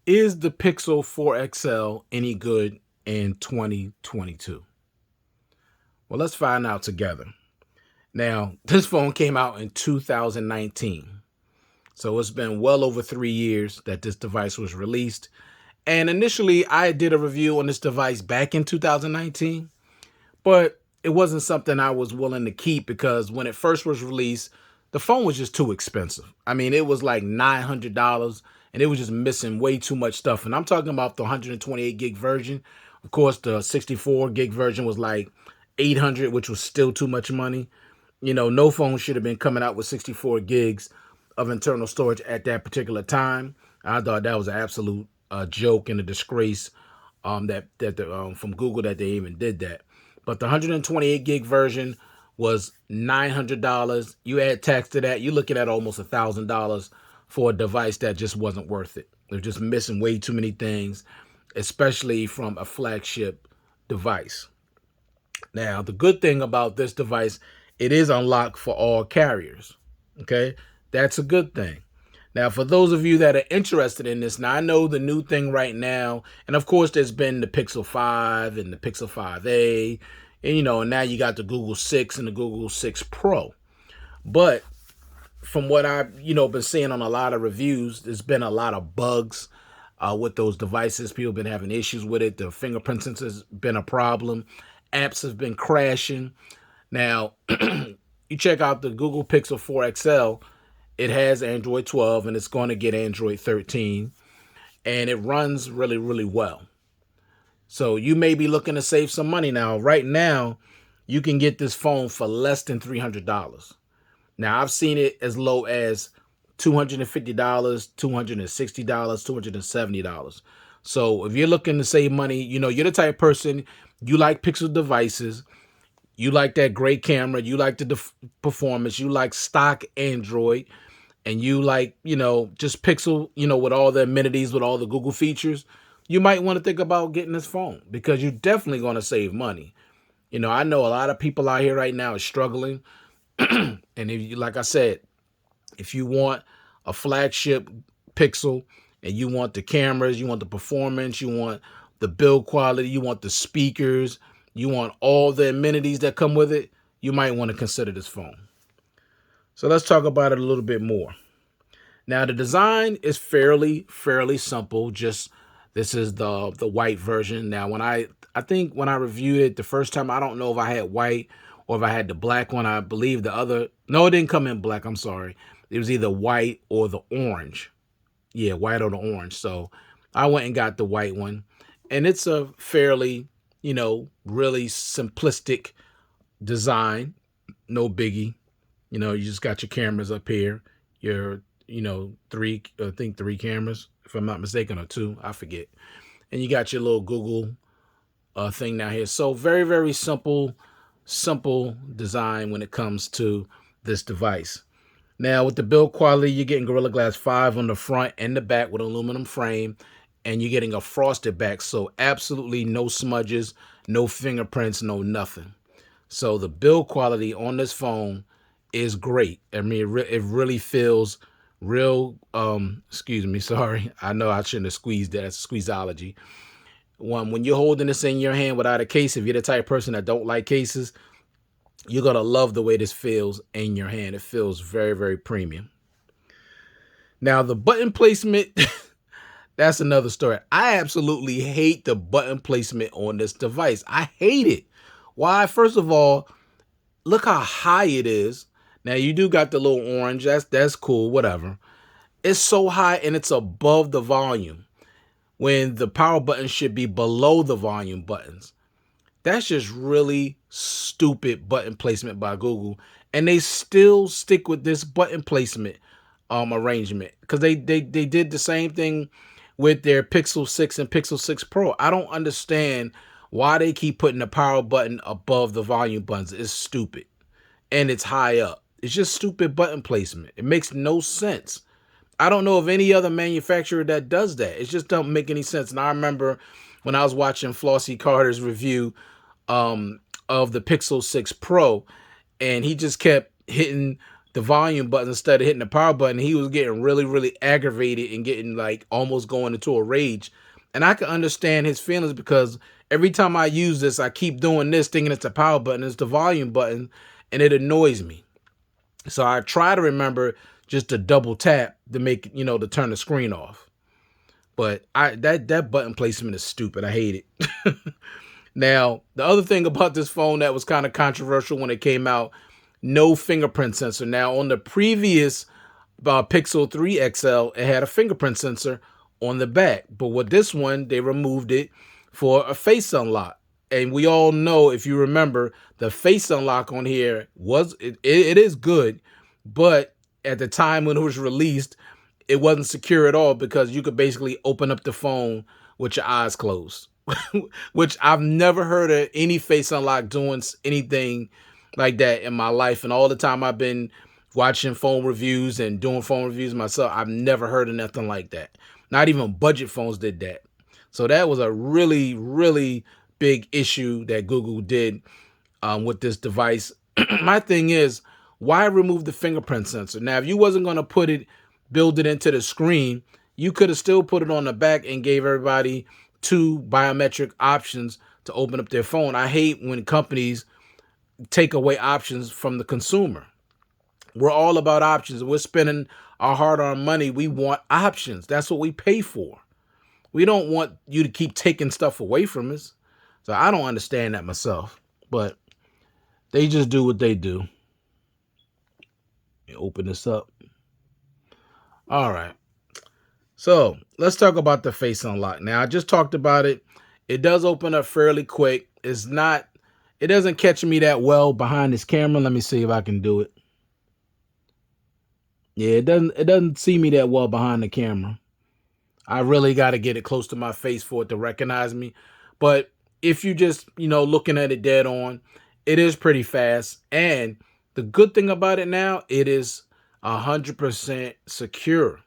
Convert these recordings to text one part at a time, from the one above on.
Is the Pixel 4 XL any good in 2022? Well, let's find out together. Now, this phone came out in 2019. So it's been well over 3 years that this device was released. And initially, I did a review on this device back in 2019, but it wasn't something I was willing to keep because when it first was released, the phone was just too expensive. I mean, it was like $900 and it was just missing way too much stuff. And I'm talking about the 128 gig version. Of course, the 64 gig version was like 800, which was still too much money. You know, no phone should have been coming out with 64 gigs of internal storage at that particular time. I thought that was an absolute joke and a disgrace from Google that they even did that. But the 128 gig version was $900. You add tax to that, you're looking at almost $1,000 for a device that just wasn't worth it. They're just missing way too many things, especially from a flagship device. Now, the good thing about this device, it is unlocked for all carriers. Okay, that's a good thing. Now, for those of you that are interested in this, now I know the new thing right now, and of course, there's been the Pixel 5 and the Pixel 5a, and now you got the Google 6 and the Google 6 Pro. But from what I've been seeing on a lot of reviews, there's been a lot of bugs with those devices. People have been having issues with it. The fingerprint sensor has been a problem. Apps have been crashing. Now, you check out the Google Pixel 4 XL. It has Android 12 and it's going to get Android 13. And it runs really, really well. So you may be looking to save some money now. Right now, you can get this phone for less than $300. Now, I've seen it as low as $250, $260, $270. So if you're looking to save money, you're the type of person, you like Pixel devices, you like that great camera, you like the performance, you like stock Android, and you like, just Pixel, with all the amenities, with all the Google features, you might want to think about getting this phone because you're definitely going to save money. I know a lot of people out here right now are struggling. And if you, like I said, if you want a flagship Pixel and you want the cameras, you want the performance, you want the build quality, you want the speakers, you want all the amenities that come with it, you might want to consider this phone. So let's talk about it a little bit more. Now, the design is fairly simple. Just this is the white version. Now, I think when I reviewed it the first time, I don't know if I had white or if I had the black one. I believe no, it didn't come in black. I'm sorry. It was either white or the orange. Yeah, white or the orange. So I went and got the white one. And it's a fairly, really simplistic design. No biggie. You just got your cameras up here. Your, three cameras, if I'm not mistaken, or two, I forget. And you got your little Google thing down here. So very, very simple design when it comes to this device. Now, with the build quality, you're getting Gorilla Glass 5 on the front and the back with aluminum frame, and you're getting a frosted back, so absolutely no smudges, no fingerprints, no nothing. So the build quality on this phone is great. I mean, it really feels real, excuse me, sorry. I know I shouldn't have squeezed that. It's squeezeology. When you're holding this in your hand without a case, if you're the type of person that don't like cases, you're going to love the way this feels in your hand. It feels very, very premium. Now, the button placement, that's another story. I absolutely hate the button placement on this device. I hate it. Why? First of all, look how high it is. Now, you do got the little orange. That's cool, whatever. It's so high and it's above the volume when the power button should be below the volume buttons. That's just really stupid button placement by Google. And they still stick with this button placement arrangement because they did the same thing with their Pixel 6 and Pixel 6 Pro. I don't understand why they keep putting the power button above the volume buttons. It's stupid. And it's high up. It's just stupid button placement. It makes no sense. I don't know of any other manufacturer that does that. It just don't make any sense. And I remember when I was watching Flossie Carter's review of the Pixel 6 Pro, and he just kept hitting the volume button instead of hitting the power button. He was getting really, really aggravated and getting like almost going into a rage. And I can understand his feelings because every time I use this, I keep doing this, thinking it's a power button, it's the volume button, and it annoys me. So I try to remember just to double tap to make, to turn the screen off. But that button placement is stupid. I hate it. Now, the other thing about this phone that was kind of controversial when it came out, no fingerprint sensor. Now, on the previous Pixel 3 XL, it had a fingerprint sensor on the back. But with this one, they removed it for a face unlock. And we all know, if you remember, the face unlock on here it is good, but at the time when it was released, it wasn't secure at all because you could basically open up the phone with your eyes closed, which I've never heard of any face unlock doing anything like that in my life. And all the time I've been watching phone reviews and doing phone reviews myself, I've never heard of nothing like that. Not even budget phones did that. So that was a really, really big issue that Google did with this device. My thing is, why remove the fingerprint sensor? Now, if you wasn't going to build it into the screen, you could have still put it on the back and gave everybody 2 biometric options to open up their phone. I hate when companies take away options from the consumer. We're all about options. We're spending our hard-earned money. We want options. That's what we pay for. We don't want you to keep taking stuff away from us. So I don't understand that myself, but they just do what they do. Open this up. All right. So let's talk about the face unlock. Now, I just talked about it. It does open up fairly quick. It doesn't catch me that well behind this camera. Let me see if I can do it. Yeah, it doesn't see me that well behind the camera. I really got to get it close to my face for it to recognize me. But if you just, looking at it dead on, it is pretty fast. And the good thing about it now, it is 100% secure.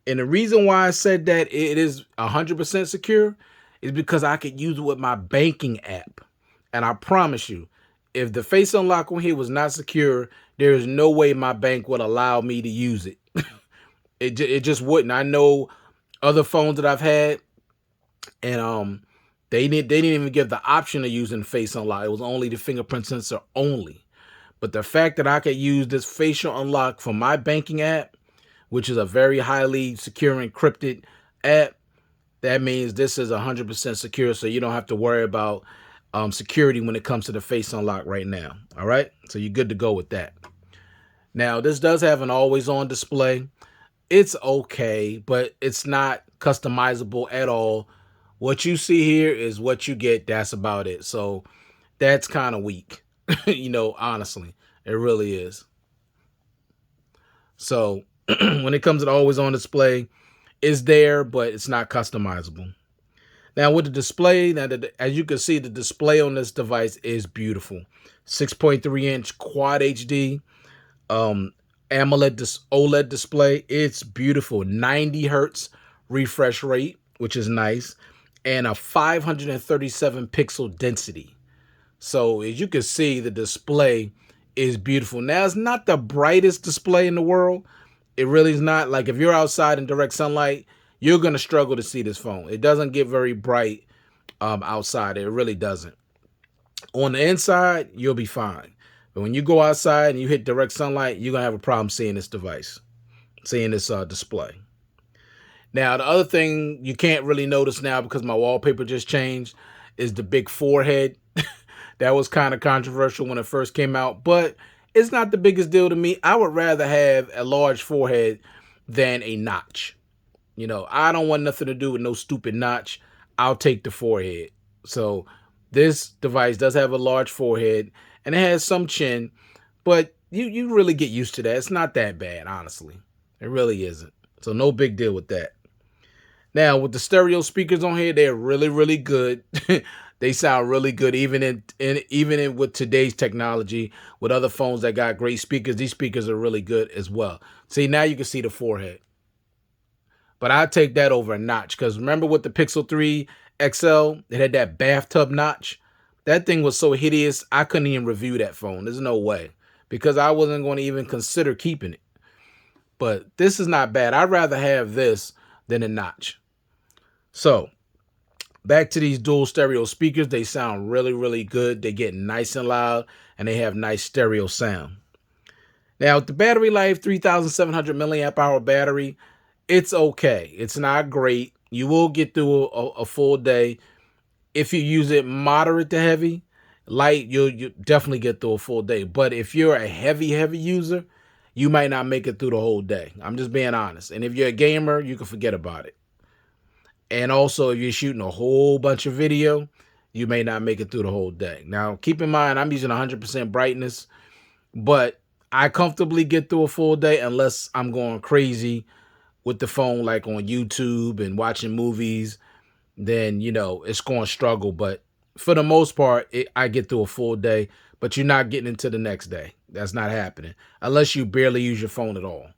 And the reason why I said that it is 100% secure is because I could use it with my banking app. And I promise you, if the face unlock on here was not secure, there is no way my bank would allow me to use it. It just wouldn't. I know other phones that I've had, and they didn't even give the option of using face unlock. It was only the fingerprint sensor only. But the fact that I could use this facial unlock from my banking app, which is a very highly secure encrypted app, that means this is 100% secure. So you don't have to worry about security when it comes to the face unlock right now. All right. So you're good to go with that. Now, this does have an always on display. It's okay, but it's not customizable at all. What you see here is what you get. That's about it. So that's kind of weak, honestly, it really is. So when it comes to always on display, it's there, but it's not customizable. Now with the display, as you can see, the display on this device is beautiful. 6.3-inch Quad HD AMOLED OLED display. It's beautiful. 90 hertz refresh rate, which is nice, and a 537 pixel density. So as you can see, the display is beautiful. Now, it's not the brightest display in the world. It really is not. Like if you're outside in direct sunlight, you're going to struggle to see this phone. It doesn't get very bright outside. It really doesn't. On the inside, you'll be fine. But when you go outside and you hit direct sunlight, you're going to have a problem seeing this device, seeing this display. Now, the other thing you can't really notice now because my wallpaper just changed is the big forehead. That was kind of controversial when it first came out, but it's not the biggest deal to me. I would rather have a large forehead than a notch. I don't want nothing to do with no stupid notch. I'll take the forehead. So this device does have a large forehead and it has some chin, but you really get used to that. It's not that bad, honestly. It really isn't. So no big deal with that. Now, with the stereo speakers on here, they're really, really good. They sound really good, even with today's technology, with other phones that got great speakers. These speakers are really good as well. See, now you can see the forehead. But I'd take that over a notch because remember with the Pixel 3 XL, it had that bathtub notch. That thing was so hideous, I couldn't even review that phone. There's no way. because I wasn't going to even consider keeping it. But this is not bad. I'd rather have this than a notch. So back to these dual stereo speakers. They sound really, really good. They get nice and loud, and they have nice stereo sound. Now, the battery life, 3,700 milliamp hour battery, it's okay. It's not great. You will get through a full day. If you use it moderate to heavy, light, you definitely get through a full day. But if you're a heavy user, you might not make it through the whole day. I'm just being honest. And if you're a gamer, you can forget about it. And also, if you're shooting a whole bunch of video, you may not make it through the whole day. Now, keep in mind, I'm using 100% brightness, but I comfortably get through a full day unless I'm going crazy with the phone, like on YouTube and watching movies. Then, it's going to struggle. But for the most part, I get through a full day, but you're not getting into the next day. That's not happening unless you barely use your phone at all.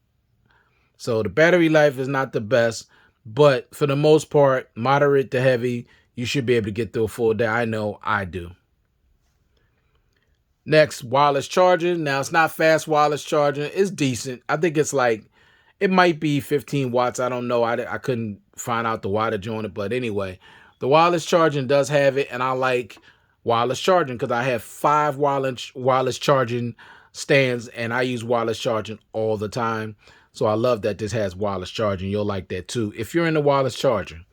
So the battery life is not the best, but for the most part, moderate to heavy, you should be able to get through a full day. I know I do. Next, wireless charging. Now, it's not fast wireless charging. It's decent. I think it's like, it might be 15 watts. I don't know. I couldn't find out the wattage on it. But anyway, the wireless charging does have it. And I like wireless charging because I have 5 wireless charging stands. And I use wireless charging all the time. So I love that this has wireless charging. You'll like that too if you're into wireless charging.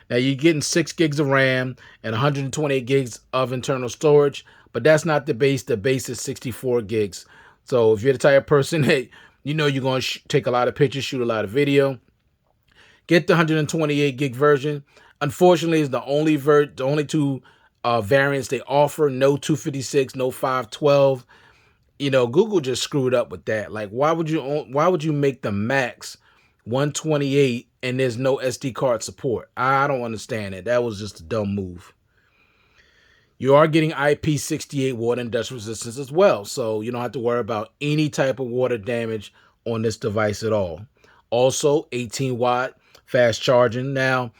Now, you're getting 6 gigs of RAM and 128 gigs of internal storage. But that's not the base. The base is 64 gigs. So if you're the type of person that you're going to take a lot of pictures, shoot a lot of video, get the 128 gig version. Unfortunately, it's the only two variants they offer. No 256, no 512. Google just screwed up with that. Like, why would you make the max 128 and there's no SD card support? I don't understand it. That was just a dumb move. You are getting IP68 water and dust resistance as well, so you don't have to worry about any type of water damage on this device at all. Also, 18-watt fast charging. Now,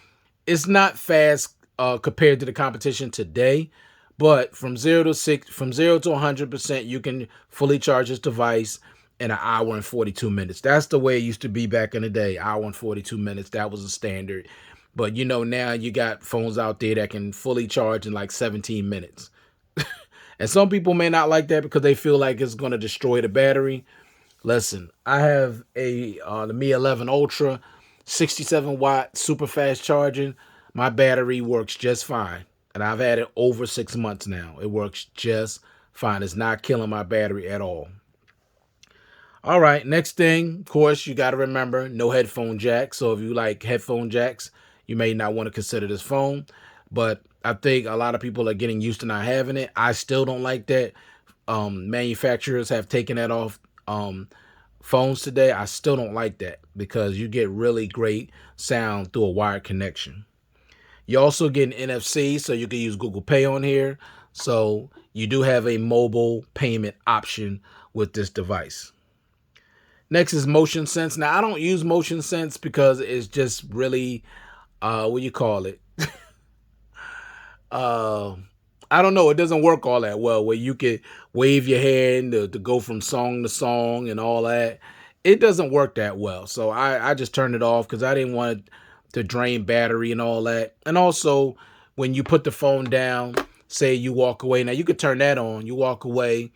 it's not fast compared to the competition today, but from 0 to 100%, you can fully charge this device in an hour and 42 minutes. That's the way it used to be back in the day, hour and 42 minutes. That was a standard. But now you got phones out there that can fully charge in like 17 minutes. And some people may not like that because they feel like it's going to destroy the battery. Listen, I have the Mi 11 Ultra, 67 watt super fast charging. My battery works just fine. And I've had it over 6 months now. It works just fine. It's not killing my battery at all. All right, next thing, of course, you got to remember, no headphone jack. So if you like headphone jacks, you may not want to consider this phone, but I think a lot of people are getting used to not having it. I still don't like that. Manufacturers have taken that off phones today. I still don't like that because you get really great sound through a wired connection. You also get an NFC, so you can use Google Pay on here. So you do have a mobile payment option with this device. Next is motion sense. Now, I don't use motion sense because it's just really what you call it? I don't know. It doesn't work all that well where you can wave your hand to go from song to song and all that. It doesn't work that well. So I just turned it off because I didn't want it to drain battery and all that. And also, when you put the phone down, say you walk away. Now, you could turn that on. You walk away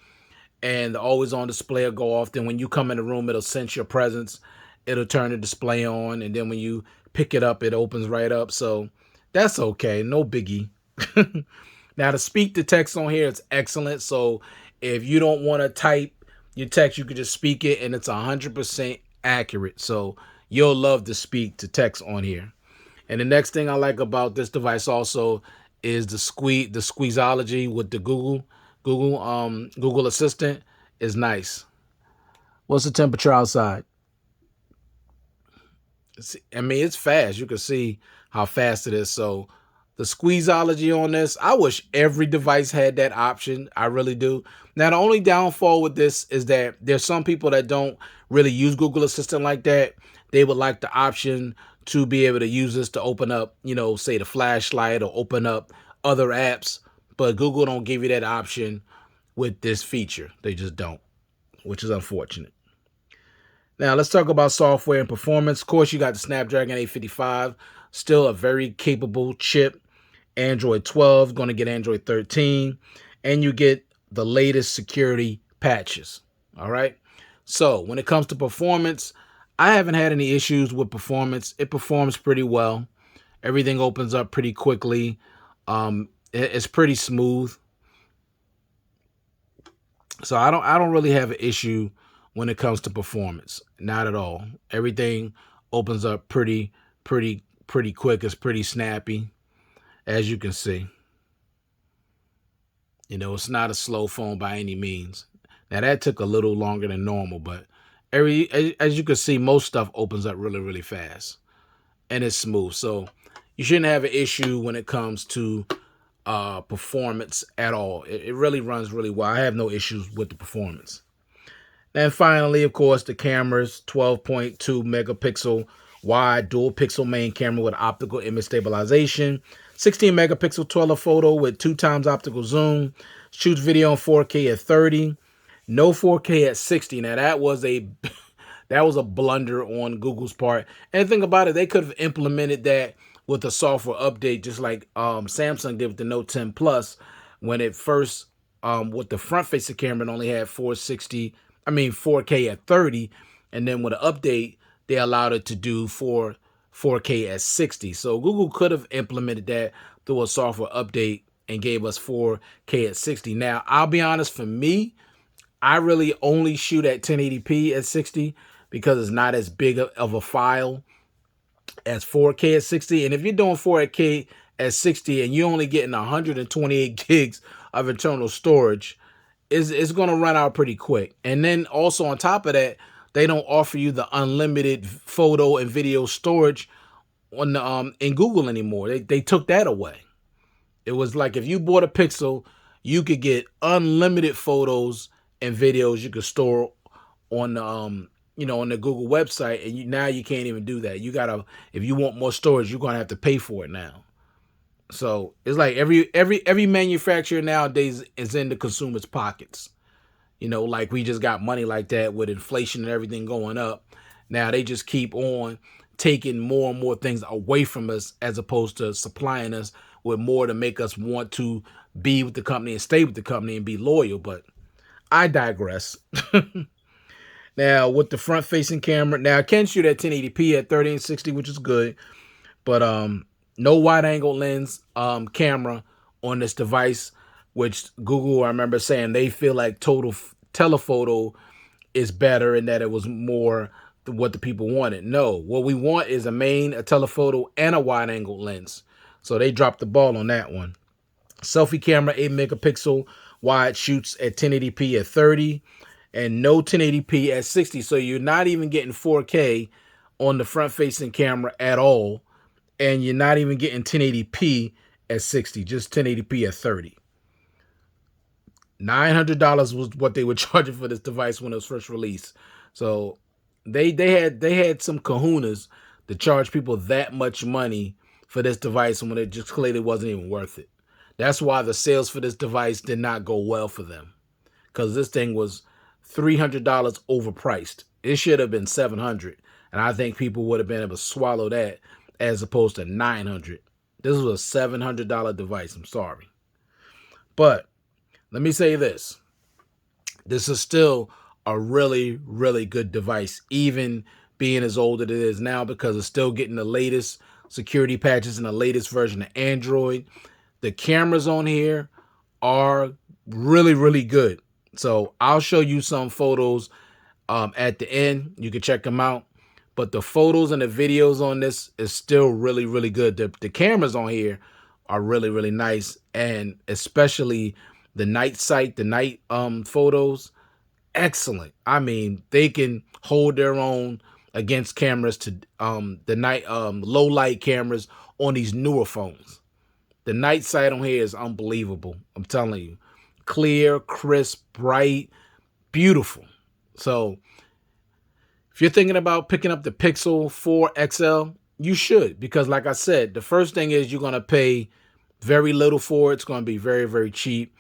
and the always on display will go off. Then when you come in the room, it'll sense your presence. It'll turn the display on. And then when you pick it up, it opens right up. So that's okay. No biggie. Now, the speak to text on here is excellent. So if you don't want to type your text, you can just speak it and it's 100% accurate. So you'll love to speak to text on here. And the next thing I like about this device also is the squeezology with the Google Assistant is nice. What's the temperature outside? I mean, it's fast. You can see how fast it is. So the squeezology on this, I wish every device had that option. I really do. Now, the only downfall with this is that there's some people that don't really use Google Assistant like that. They would like the option to be able to use this to open up, say the flashlight or open up other apps. But Google don't give you that option with this feature. They just don't. which is unfortunate. Now, let's talk about software and performance. Of course, you got the Snapdragon 855, still a very capable chip. Android 12, going to get Android 13, and you get the latest security patches. All right. So when it comes to performance, I haven't had any issues with performance. It performs pretty well. Everything opens up pretty quickly. It's pretty smooth. So I don't really have an issue when it comes to performance. Not at all. Everything opens up pretty quick. It's pretty snappy, as you can see. You know, it's not a slow phone by any means. Now that took a little longer than normal, but as you can see, most stuff opens up really fast, and it's smooth. So you shouldn't have an issue when it comes to performance at all. It really runs really well. I have no issues with the performance. And finally, of course, the cameras, 12.2 megapixel wide dual pixel main camera with optical image stabilization, 16 megapixel telephoto with 2x optical zoom, shoots video in 4K at 30, no 4K at 60. Now that was a blunder on Google's part. And think about it, they could have implemented that with a software update, just like Samsung did with the Note 10 Plus when it first with the front-facing camera it only had 4K at 30, and then with an update they allowed it to do 4K at 60. So Google could have implemented that through a software update and gave us 4K at 60. Now, I'll be honest, for me, I really only shoot at 1080p at 60 because it's not as big of a file as 4K at 60. And if you're doing 4K at 60 and you're only getting 128 gigs of internal storage, it's going to run out pretty quick. And then also on top of that, they don't offer you the unlimited photo and video storage on the, in Google anymore. They took that away. It was like if you bought a Pixel, you could get unlimited photos and videos you could store on the on the Google website, and now you can't even do that. You gotta, if you want more storage, you're gonna have to pay for it now. So it's like every manufacturer nowadays is in the consumer's pockets. Like we just got money like that with inflation and everything going up. Now they just keep on taking more and more things away from us as opposed to supplying us with more to make us want to be with the company and stay with the company and be loyal. But I digress. Now with the front facing camera, now I can shoot at 1080p at 30 and 60, which is good. But no wide angle lens camera on this device, which Google, I remember saying they feel like total telephoto is better and that it was more what the people wanted. No, what we want is a telephoto and a wide angle lens. So they dropped the ball on that one. Selfie camera, 8 megapixel wide, shoots at 1080p at 30 and no 1080p at 60. So you're not even getting 4K on the front facing camera at all. And you're not even getting 1080p at 60, just 1080p at 30. $900 was what they were charging for this device when it was first released. So they had some kahunas to charge people that much money for this device when it just clearly wasn't even worth it. That's why the sales for this device did not go well for them, because this thing was $300 overpriced. It should have been $700, and I think people would have been able to swallow that as opposed to $900. This was a $700 device. I'm sorry, but let me say this. This is still a really good device, even being as old as it is now, because it's still getting the latest security patches and the latest version of Android. The cameras on here are really good. So I'll show you some photos at the end. You can check them out. But the photos and the videos on this is still really good. The cameras on here are really nice, and especially the night sight, the night photos, excellent. I mean, they can hold their own against cameras to the night low light cameras on these newer phones. The night sight on here is unbelievable. I'm telling you, clear, crisp, bright, beautiful. So if you're thinking about picking up the Pixel 4 XL, you should, because like I said, the first thing is you're going to pay very little for it. It's going to be very cheap,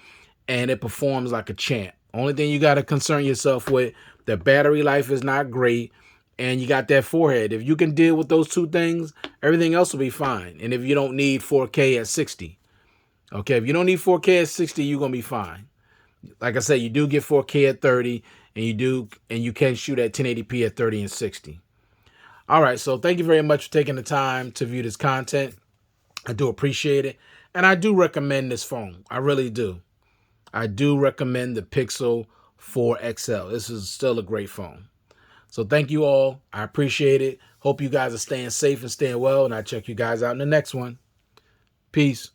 and it performs like a champ. Only thing you got to concern yourself with, the battery life is not great, and you got that forehead. If you can deal with those two things, everything else will be fine. And if you don't need 4K at 60, okay, if you don't need 4K at 60, you're going to be fine. Like I said, you do get 4K at 30, and you can shoot at 1080p at 30 and 60. All right, so thank you very much for taking the time to view this content. I do appreciate it, and I do recommend this phone. I really do. I do recommend the Pixel 4 XL. This is still a great phone. So thank you all. I appreciate it. Hope you guys are staying safe and staying well, and I'll check you guys out in the next one. Peace.